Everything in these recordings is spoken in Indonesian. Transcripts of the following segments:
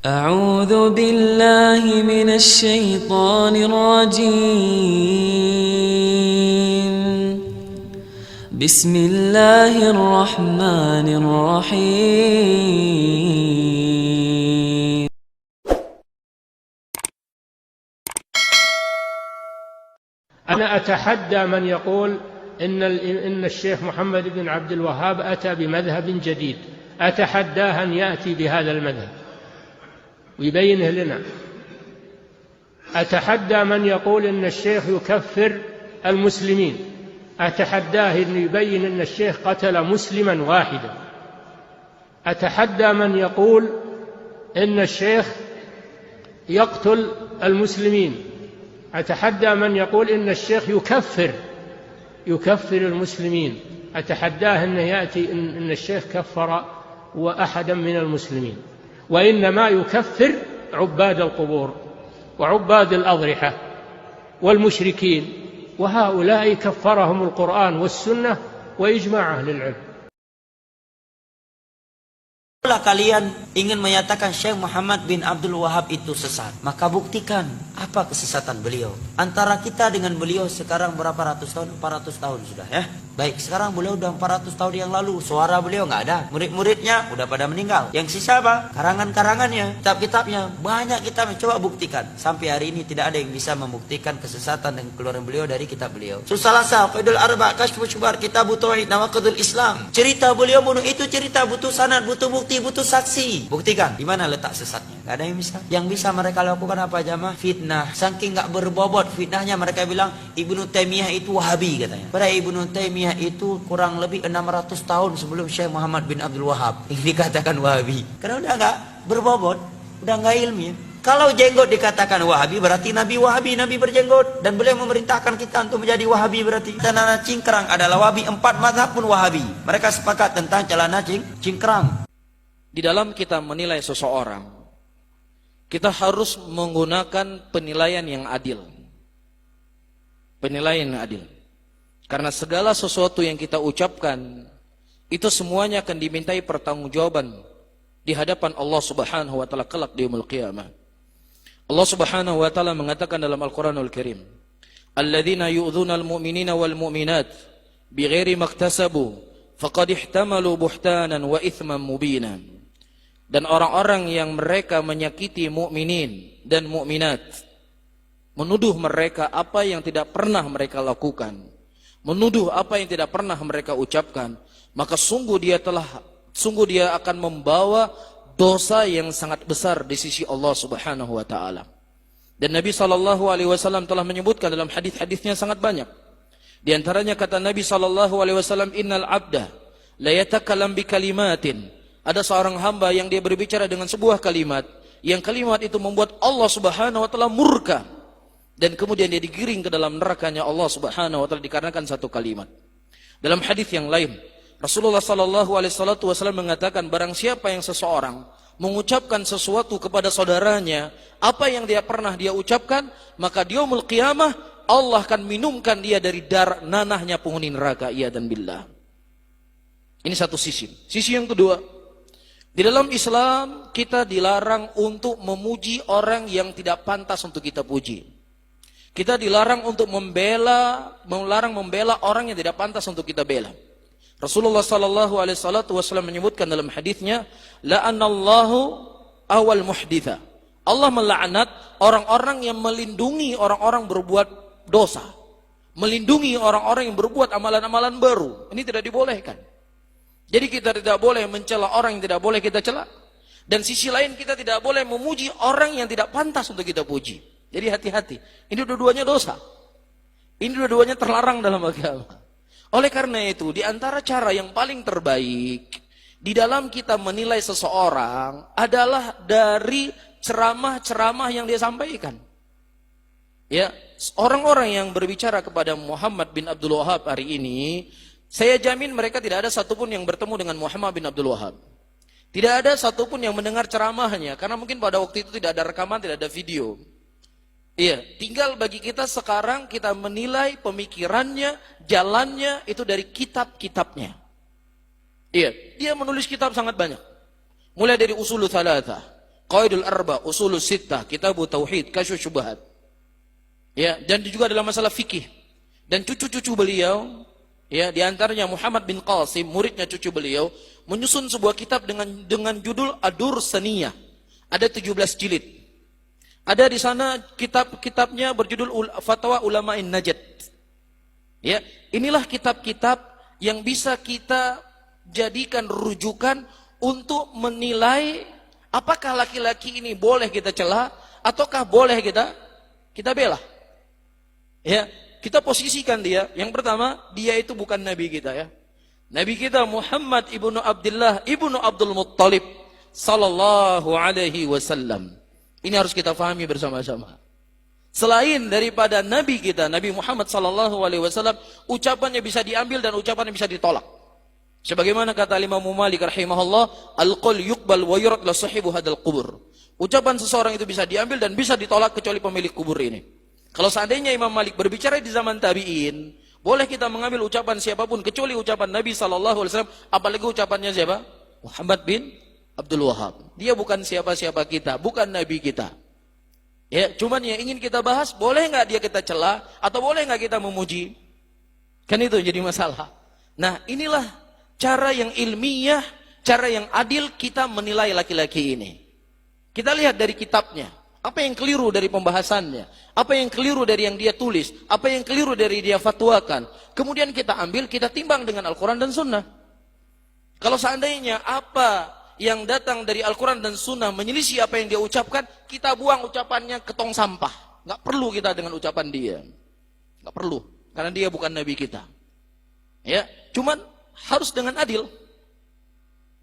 أعوذ بالله من الشيطان الرجيم. بسم الله الرحمن الرحيم. أنا أتحدى من يقول إن الشيخ محمد بن عبد الوهاب أتى بمذهب جديد. أتحداه أن يأتي بهذا المذهب ويبينه لنا. أتحدى من يقول إن الشيخ يكفر المسلمين. أتحداه أن يبين إن الشيخ قتل مسلما واحدا. أتحدى من يقول إن الشيخ يقتل المسلمين. أتحدى من يقول إن الشيخ يكفر المسلمين. أتحداه أن يأتي إن الشيخ كفر أحدا من المسلمين، وإنما يكفر عباد القبور وعباد الأضرحة والمشركين، وهؤلاء كفرهم القرآن والسنة وإجماع أهل العلم. Kalau kalian ingin menyatakan Syekh Muhammad bin Abdul Wahab itu sesat, maka buktikan apa kesesatan beliau. Antara kita dengan beliau sekarang berapa ratus tahun? 400 tahun sudah ya. Baik, sekarang beliau udah 400 tahun yang lalu. Suara beliau nggak ada. Murid-muridnya udah pada meninggal. Yang sisa apa? Karangan-karangannya, kitab-kitabnya. Banyak kita mencoba buktikan. Sampai hari ini tidak ada yang bisa membuktikan kesesatan dan keluaran beliau dari kitab beliau. Susalasa, Faidul Arba, Kashfus Syubhat, Kitab Tauhid, Nawaqidul Islam. Cerita beliau bunuh itu cerita butuh sanad, butuh bukti, butuh saksi. Buktikan di mana letak sesatnya. Gak ada yang bisa. Yang bisa mereka lakukan apa jamaah? Fitnah. Saking gak berbobot fitnahnya, mereka bilang Ibnu Taimiyah itu Wahabi katanya. Padahal Ibnu Taimiyah itu kurang lebih 600 tahun sebelum Syekh Muhammad bin Abdul Wahab yang dikatakan Wahabi. Karena udah gak berbobot, udah gak ilmiah. Kalau jenggot dikatakan Wahabi, berarti Nabi Wahabi, Nabi berjenggot. Dan beliau memerintahkan kita untuk menjadi Wahabi berarti. Celana cingkrang adalah Wahabi, 4 mazhab pun Wahabi. Mereka sepakat tentang celana cingkrang. Di dalam kita menilai seseorang, kita harus menggunakan penilaian yang adil. Penilaian yang adil. Karena segala sesuatu yang kita ucapkan, itu semuanya akan dimintai pertanggungjawaban di hadapan Allah Subhanahu wa taala kelak di yaumul qiyamah. Allah Subhanahu wa taala mengatakan dalam Al-Qur'anul Karim, "Alladzina yu'dzuna al-mu'minina wal mu'minat bighairi maktasabu faqad ihtamalu buhtanan wa ithman mubina." Dan orang-orang yang mereka menyakiti mukminin dan mukminat, menuduh mereka apa yang tidak pernah mereka lakukan, menuduh apa yang tidak pernah mereka ucapkan, maka sungguh dia akan membawa dosa yang sangat besar di sisi Allah Subhanahu wa taala. Dan Nabi sallallahu alaihi wasallam telah menyebutkan dalam hadis-hadisnya sangat banyak. Di antaranya kata Nabi sallallahu alaihi wasallam, "Innal 'abda la yatakallam bi kalimatin." Ada seorang hamba yang dia berbicara dengan sebuah kalimat, yang kalimat itu membuat Allah Subhanahu wa taala murka, dan kemudian dia digiring ke dalam nerakanya Allah Subhanahu wa taala dikarenakan satu kalimat. Dalam hadis yang lain, Rasulullah sallallahu alaihi wasallam mengatakan, barang siapa yang seseorang mengucapkan sesuatu kepada saudaranya apa yang dia pernah dia ucapkan, maka di yaumul qiyamah Allah akan minumkan dia dari darah nanahnya penghuni neraka. Iya dan billah. Ini satu sisi. Sisi yang kedua, di dalam Islam kita dilarang untuk memuji orang yang tidak pantas untuk kita puji. Kita dilarang untuk melarang membela orang yang tidak pantas untuk kita bela. Rasulullah sallallahu alaihi wasallam menyebutkan dalam hadisnya, la'anallahu awal muhditha. Allah melaknat orang-orang yang melindungi orang-orang berbuat dosa, melindungi orang-orang yang berbuat amalan-amalan baru. Ini tidak dibolehkan. Jadi kita tidak boleh mencela orang yang tidak boleh kita cela, dan sisi lain kita tidak boleh memuji orang yang tidak pantas untuk kita puji. Jadi hati-hati. Ini dua-duanya dosa. Ini dua-duanya terlarang dalam agama. Oleh karena itu, di antara cara yang paling terbaik di dalam kita menilai seseorang adalah dari ceramah-ceramah yang dia sampaikan. Ya, orang-orang yang berbicara kepada Muhammad bin Abdul Wahab hari ini, saya jamin mereka tidak ada satupun yang bertemu dengan Muhammad bin Abdul Wahab. Tidak ada satupun yang mendengar ceramahnya, karena mungkin pada waktu itu tidak ada rekaman, tidak ada video. Iya, tinggal bagi kita sekarang kita menilai pemikirannya, jalannya itu dari kitab-kitabnya. Iya, dia menulis kitab sangat banyak. Mulai dari Ushulul Tsalatsah, Qaidul Arba, Usulus Sittah, Kitabut Tauhid, Kasyfus Syubhat. Ya, dan juga dalam masalah fikih. Dan cucu-cucu beliau, ya, di antaranya Muhammad bin Qasim, muridnya cucu beliau, menyusun sebuah kitab dengan judul Ad-Dur Saniyah. Ada 17 jilid. Ada di sana kitab-kitabnya berjudul Fatwa Ulama'in Najd. Ya, inilah kitab-kitab yang bisa kita jadikan rujukan untuk menilai apakah laki-laki ini boleh kita cela ataukah boleh kita bela. Ya, kita posisikan dia. Yang pertama, dia itu bukan nabi kita ya. Nabi kita Muhammad ibnu Abdullah ibnu Abdul Muttalib sallallahu alaihi wasallam. Ini harus kita fahami bersama-sama. Selain daripada nabi kita, Nabi Muhammad sallallahu alaihi wasallam, ucapannya bisa diambil dan ucapannya bisa ditolak. Sebagaimana kata Imam Malik rahimahullah, al-qaul yuqbal wa yurad la sahibu hadal qubur. Ucapan seseorang itu bisa diambil dan bisa ditolak kecuali pemilik kubur ini. Kalau seandainya Imam Malik berbicara di zaman tabi'in, boleh kita mengambil ucapan siapapun kecuali ucapan Nabi sallallahu alaihi wasallam, apalagi ucapannya siapa? Muhammad bin Abdul Wahab. Dia bukan siapa-siapa kita, bukan nabi kita. Ya, cuman yang ingin kita bahas, boleh nggak dia kita cela atau boleh nggak kita memuji? Kan itu jadi masalah. Nah, inilah cara yang ilmiah, cara yang adil kita menilai laki-laki ini. Kita lihat dari kitabnya, apa yang keliru dari pembahasannya, apa yang keliru dari yang dia tulis, apa yang keliru dari dia fatwakan. Kemudian kita ambil, kita timbang dengan Al-Quran dan Sunnah. Kalau seandainya apa yang datang dari Al-Quran dan Sunnah menyelisih apa yang dia ucapkan, kita buang ucapannya ke tong sampah. Nggak perlu kita dengan ucapan dia. Nggak perlu, karena dia bukan nabi kita. Ya, cuman harus dengan adil.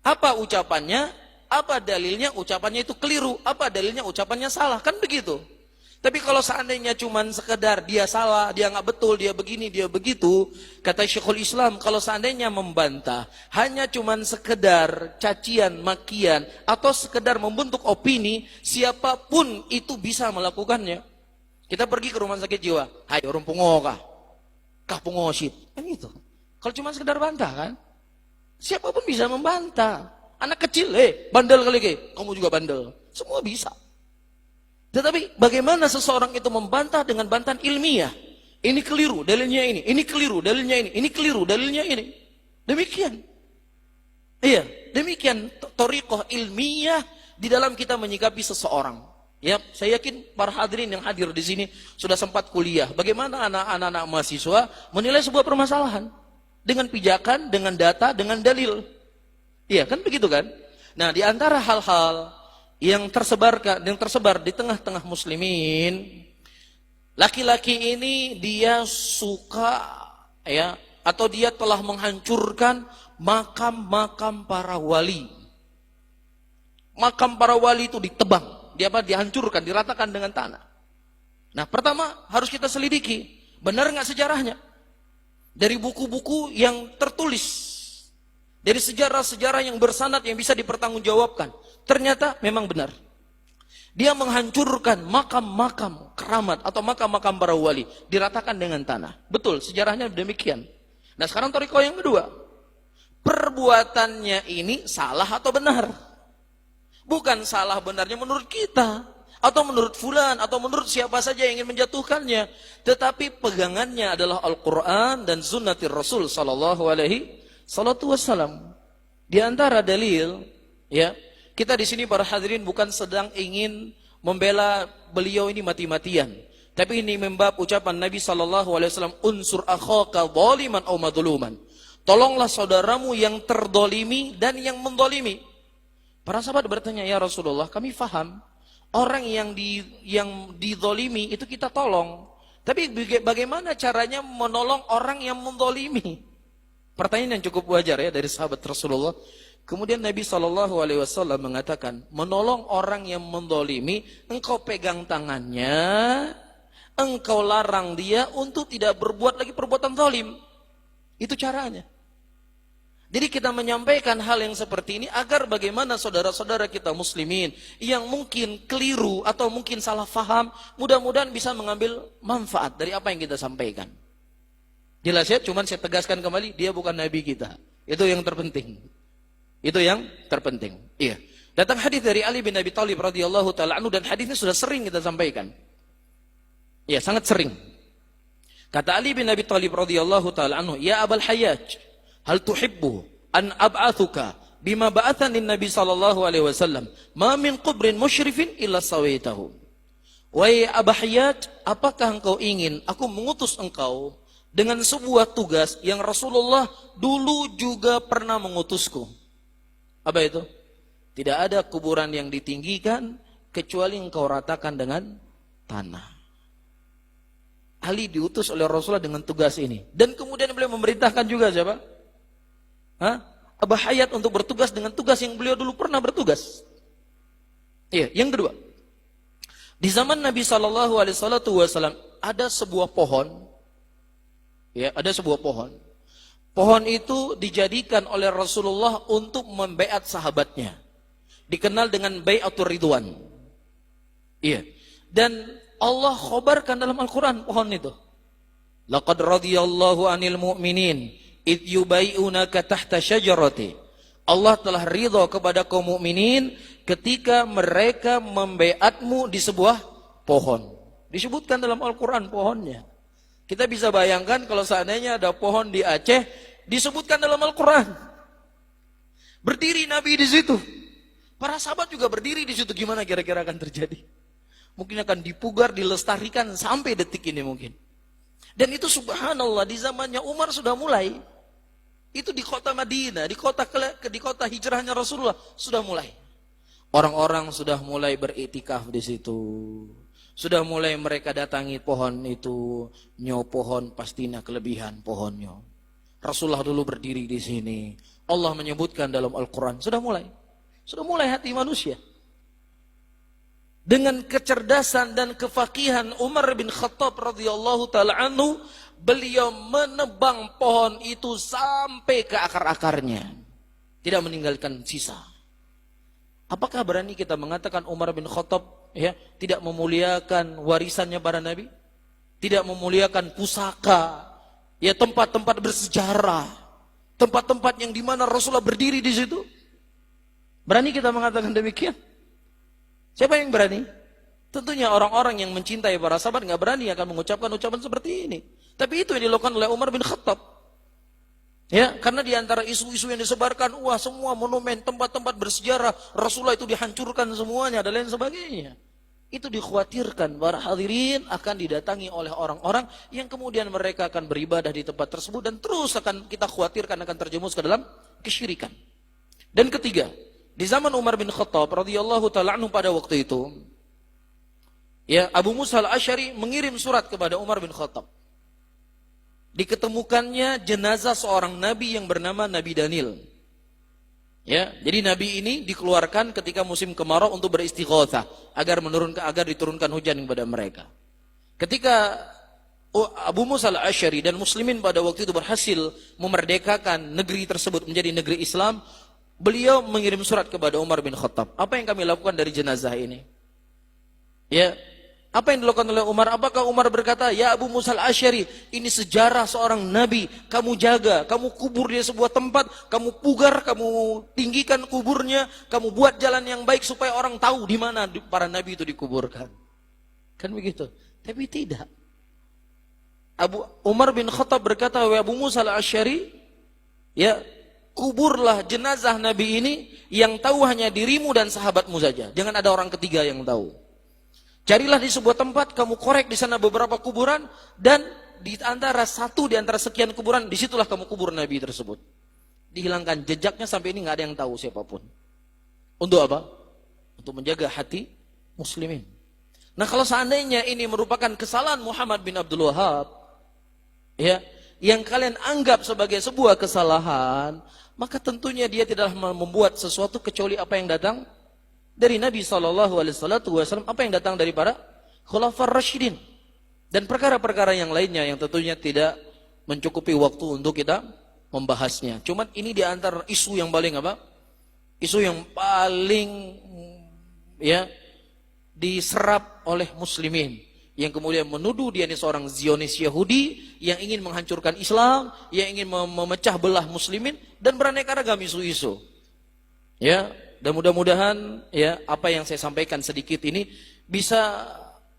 Apa ucapannya, apa dalilnya ucapannya itu keliru, apa dalilnya ucapannya salah, kan begitu. Tapi kalau seandainya cuman sekedar dia salah, dia nggak betul, dia begini, dia begitu, kata Syekhul Islam, kalau seandainya membantah hanya cuman sekedar cacian, makian, atau sekedar membentuk opini, siapapun itu bisa melakukannya. Kita pergi ke rumah sakit jiwa, hai orang pungokah, kah pungosit, kan itu. Kalau cuma sekedar bantah kan, siapapun bisa membantah. Anak kecil, bandel kali kamu juga bandel. Semua bisa. Tetapi bagaimana seseorang itu membantah dengan bantahan ilmiah? Ini keliru, dalilnya ini keliru, dalilnya ini keliru, dalilnya ini. Demikian. Iya, demikian thariqah ilmiah di dalam kita menyikapi seseorang. Ya, saya yakin para hadirin yang hadir di sini sudah sempat kuliah. Bagaimana anak-anak mahasiswa menilai sebuah permasalahan? Dengan pijakan, dengan data, dengan dalil. Iya, kan begitu kan? Nah, di antara hal-hal yang tersebar di tengah-tengah muslimin, laki-laki ini dia suka ya, atau dia telah menghancurkan makam-makam para wali. Makam para wali itu ditebang, dihancurkan, diratakan dengan tanah. Nah, pertama harus kita selidiki, benar nggak sejarahnya? Dari buku-buku yang tertulis, dari sejarah-sejarah yang bersanad yang bisa dipertanggungjawabkan, ternyata memang benar. Dia menghancurkan makam-makam keramat atau makam-makam para wali, diratakan dengan tanah. Betul, sejarahnya demikian. Nah, sekarang thariqah yang kedua. Perbuatannya ini salah atau benar? Bukan salah benarnya menurut kita, atau menurut fulan, atau menurut siapa saja yang ingin menjatuhkannya, tetapi pegangannya adalah Al-Quran dan sunnatir Rasul sallallahu alaihi wasallam. Di antara dalil, ya, kita di sini para hadirin bukan sedang ingin membela beliau ini mati-matian, tapi ini membab ucapan Nabi sallallahu alaihi wasallam, unsur akhaka zaliman aw madluman. Tolonglah saudaramu yang terdolimi dan yang mendolimi. Para sahabat bertanya, ya Rasulullah, kami faham orang yang dizolimi itu kita tolong. Tapi bagaimana caranya menolong orang yang mendolimi? Pertanyaan yang cukup wajar ya dari sahabat Rasulullah. Kemudian Nabi SAW mengatakan, menolong orang yang mendolimi, engkau pegang tangannya, engkau larang dia untuk tidak berbuat lagi perbuatan zalim. Itu caranya. Jadi kita menyampaikan hal yang seperti ini agar bagaimana saudara-saudara kita muslimin yang mungkin keliru atau mungkin salah faham, mudah-mudahan bisa mengambil manfaat dari apa yang kita sampaikan. Jelas ya, cuman saya tegaskan kembali, dia bukan nabi kita. Itu yang terpenting. Itu yang terpenting. Iya. Datang hadis dari Ali bin Abi Thalib radhiyallahu taala anhu, dan hadisnya sudah sering kita sampaikan. Ya, sangat sering. Kata Ali bin Abi Thalib radhiyallahu taala anhu, "Ya Abul Hayyaj, hal tuhibbu an ab'athuka bima ba'athani Nabi sallallahu alaihi wasallam, ma min qubrin musyrifin illa sawaitahu." Wahai Abu Hayyaj, apakah engkau ingin aku mengutus engkau dengan sebuah tugas yang Rasulullah dulu juga pernah mengutusku? Apa itu? Tidak ada kuburan yang ditinggikan kecuali engkau ratakan dengan tanah. Ali diutus oleh Rasulullah dengan tugas ini. Dan kemudian beliau memerintahkan juga siapa? Abu Hayyaj untuk bertugas dengan tugas yang beliau dulu pernah bertugas. Iya, yang kedua. Di zaman Nabi SAW ada sebuah pohon. Ya, ada sebuah pohon. Pohon itu dijadikan oleh Rasulullah untuk membaiat sahabatnya. Dikenal dengan Bai'atur Ridwan. Iya. Dan Allah khobarkan dalam Al-Quran pohon itu. Laqad radiyallahu anil mu'minin id yubai'unaka tahta syajarati. Allah telah ridha kepada kaum mukminin ketika mereka membaiatmu di sebuah pohon. Disebutkan dalam Al-Quran pohonnya. Kita bisa bayangkan kalau seandainya ada pohon di Aceh, disebutkan dalam Al-Quran. Berdiri Nabi di situ. Para sahabat juga berdiri di situ, gimana kira-kira akan terjadi? Mungkin akan dipugar, dilestarikan sampai detik ini mungkin. Dan itu subhanallah di zamannya Umar sudah mulai. Itu di kota Madinah, di kota hijrahnya Rasulullah sudah mulai. Orang-orang sudah mulai beriktikaf di situ. Sudah mulai mereka datangi pohon itu, nyo pohon pastinya kelebihan pohonnya. Rasulullah dulu berdiri di sini. Allah menyebutkan dalam Al-Quran, sudah mulai hati manusia. Dengan kecerdasan dan kefakihan Umar bin Khattab radhiyallahu taala anhu, beliau menebang pohon itu sampai ke akar-akarnya, tidak meninggalkan sisa. Apakah berani kita mengatakan Umar bin Khattab tidak memuliakan warisannya para nabi? Tidak memuliakan pusaka, tempat-tempat bersejarah, tempat-tempat yang dimana Rasulullah berdiri di situ? Berani kita mengatakan demikian? Siapa yang berani? Tentunya orang-orang yang mencintai para sahabat nggak berani akan mengucapkan ucapan seperti ini. Tapi itu yang dilakukan oleh Umar bin Khattab. Ya, karena di antara isu-isu yang disebarkan, wah semua monumen, tempat-tempat bersejarah Rasulullah itu dihancurkan semuanya dan lain sebagainya. Itu dikhawatirkan para hadirin akan didatangi oleh orang-orang yang kemudian mereka akan beribadah di tempat tersebut dan terus akan kita khawatirkan akan terjerumus ke dalam kesyirikan. Dan ketiga, di zaman Umar bin Khattab radhiyallahu taala anhu pada waktu itu, Abu Musa al-Asy'ari mengirim surat kepada Umar bin Khattab. Diketemukannya jenazah seorang nabi yang bernama Nabi Daniel. Jadi nabi ini dikeluarkan ketika musim kemarau untuk beristighatsah agar diturunkan hujan kepada mereka. Ketika Abu Musa al-Asy'ari dan muslimin pada waktu itu berhasil memerdekakan negeri tersebut menjadi negeri Islam, beliau mengirim surat kepada Umar bin Khattab. Apa yang kami lakukan dari jenazah ini? Apa yang dilakukan oleh Umar? Apakah Umar berkata, ya Abu Musa al-Asy'ari, ini sejarah seorang nabi, kamu jaga, kamu kubur di sebuah tempat, kamu pugar, kamu tinggikan kuburnya, kamu buat jalan yang baik supaya orang tahu di mana para nabi itu dikuburkan. Kan begitu? Tapi tidak. Umar bin Khattab berkata, wahai Abu Musa al-Asy'ari, kuburlah jenazah Nabi ini, yang tahu hanya dirimu dan sahabatmu saja. Jangan ada orang ketiga yang tahu. Carilah di sebuah tempat, kamu korek di sana beberapa kuburan, dan di antara sekian kuburan, disitulah kamu kubur Nabi tersebut. Dihilangkan jejaknya sampai ini nggak ada yang tahu siapapun. Untuk apa? Untuk menjaga hati muslimin. Nah, kalau seandainya ini merupakan kesalahan Muhammad bin Abdul Wahab, yang kalian anggap sebagai sebuah kesalahan, maka tentunya dia tidak membuat sesuatu kecuali apa yang datang dari Nabi SAW, apa yang datang dari para Khulafaur Rasyidin, dan perkara-perkara yang lainnya yang tentunya tidak mencukupi waktu untuk kita membahasnya. Cuman ini di antara isu yang paling isu yang paling diserap oleh muslimin, yang kemudian menuduh dia ini seorang Zionis Yahudi yang ingin menghancurkan Islam, yang ingin memecah belah muslimin dan beraneka ragam isu-isu. Dan mudah-mudahan ya apa yang saya sampaikan sedikit ini bisa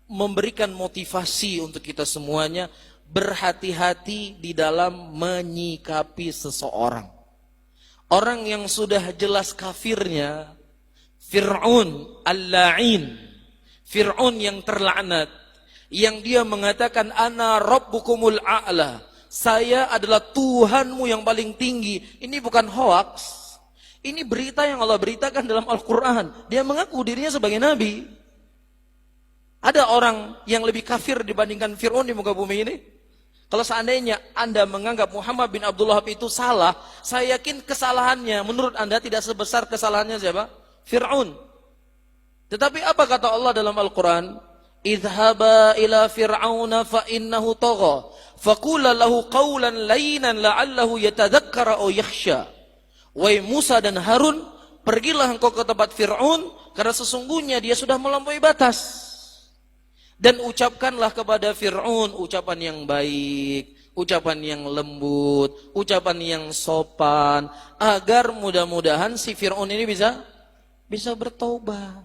memberikan motivasi untuk kita semuanya berhati-hati di dalam menyikapi seseorang. Orang yang sudah jelas kafirnya, Fir'aun al-la'in, Fir'aun yang terlaknat, yang dia mengatakan ana rabbukumul a'la, saya adalah Tuhanmu yang paling tinggi. Ini bukan hoax. Ini berita yang Allah beritakan dalam Al-Quran. Dia mengaku dirinya sebagai nabi. Ada orang yang lebih kafir dibandingkan Fir'aun di muka bumi ini? Kalau seandainya Anda menganggap Muhammad bin Abdul Wahab itu salah, saya yakin kesalahannya menurut Anda tidak sebesar kesalahannya siapa? Fir'aun. Tetapi apa kata Allah dalam Al-Quran? Idhaba ila fir'auna fa innahu tagha faqula lahu qawlan layyinan la'allahu yatadhakkara aw yakhsha. Wahai Musa dan Harun, pergilah engkau ke tempat Fir'aun karena sesungguhnya dia sudah melampaui batas. Dan ucapkanlah kepada Fir'aun ucapan yang baik, ucapan yang lembut, ucapan yang sopan, agar mudah-mudahan si Fir'aun ini bisa bertobat.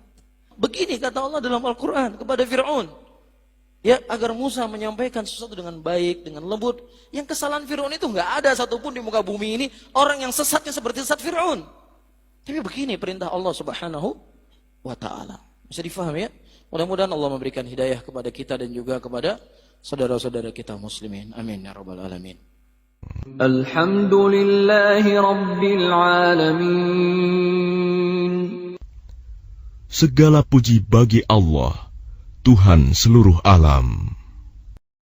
Begini kata Allah dalam Al-Quran kepada Fir'aun. Ya, agar Musa menyampaikan sesuatu dengan baik, dengan lembut. Yang kesalahan Fir'aun itu nggak ada satupun di muka bumi ini orang yang sesatnya seperti sesat Fir'aun. Tapi begini perintah Allah Subhanahu wa Ta'ala. Bisa difahami ya? Mudah-mudahan Allah memberikan hidayah kepada kita dan juga kepada saudara-saudara kita muslimin. Amin ya rabbal alamin. Alhamdulillahi rabbil alamin. Segala puji bagi Allah, Tuhan seluruh alam.